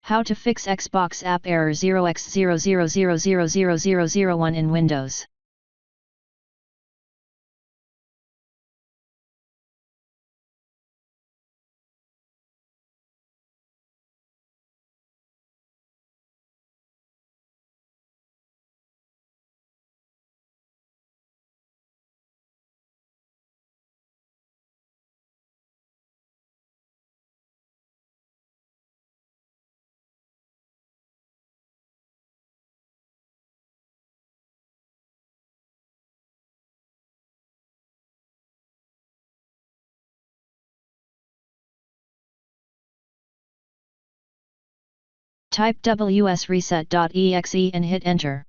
How to fix Xbox app error 0x00000001 in Windows. Type wsreset.exe and hit enter.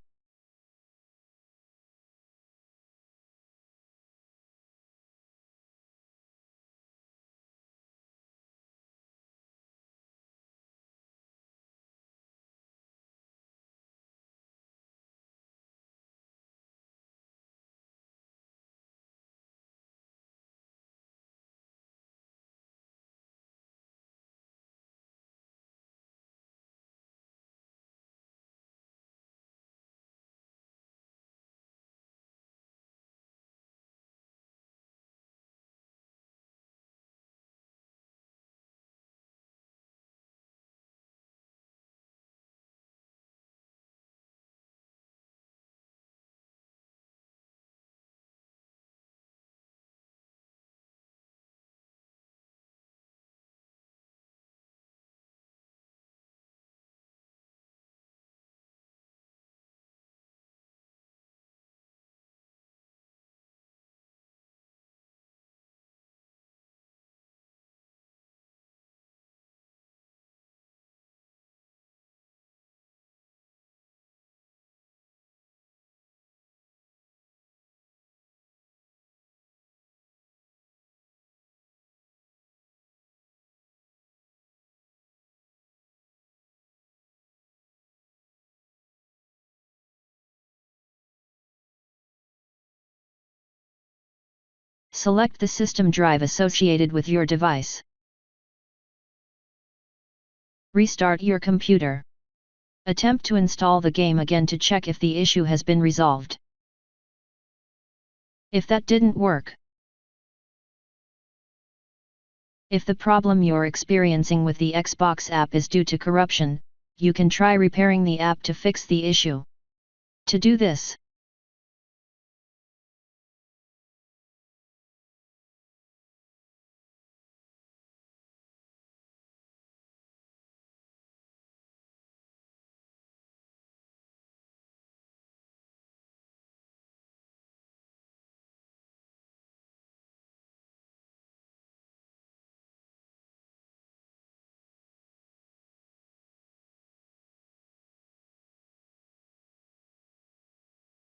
Select the system drive associated with your device. Restart your computer. Attempt to install the game again to check if the issue has been resolved. If that didn't work, if the problem you're experiencing with the Xbox app is due to corruption, you can try repairing the app to fix the issue. To do this,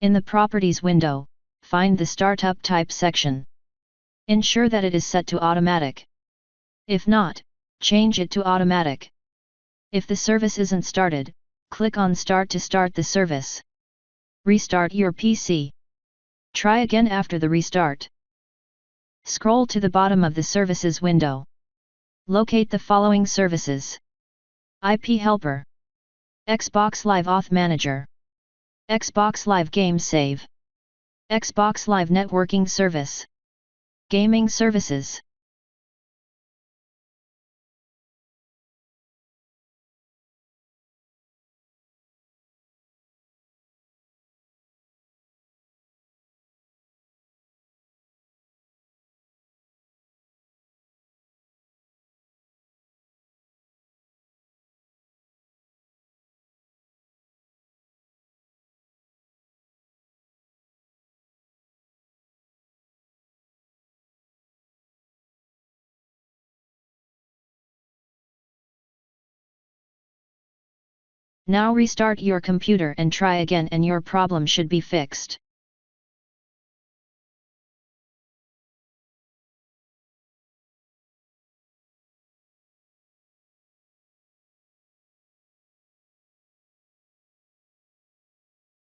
in the Properties window, find the Startup Type section. Ensure that it is set to Automatic. If not, change it to Automatic. If the service isn't started, click on Start to start the service. Restart your PC. Try again after the restart. Scroll to the bottom of the Services window. Locate the following services: IP Helper, Xbox Live Auth Manager, Xbox Live Game Save, Xbox Live Networking Service, Gaming Services. Now restart your computer and try again and your problem should be fixed.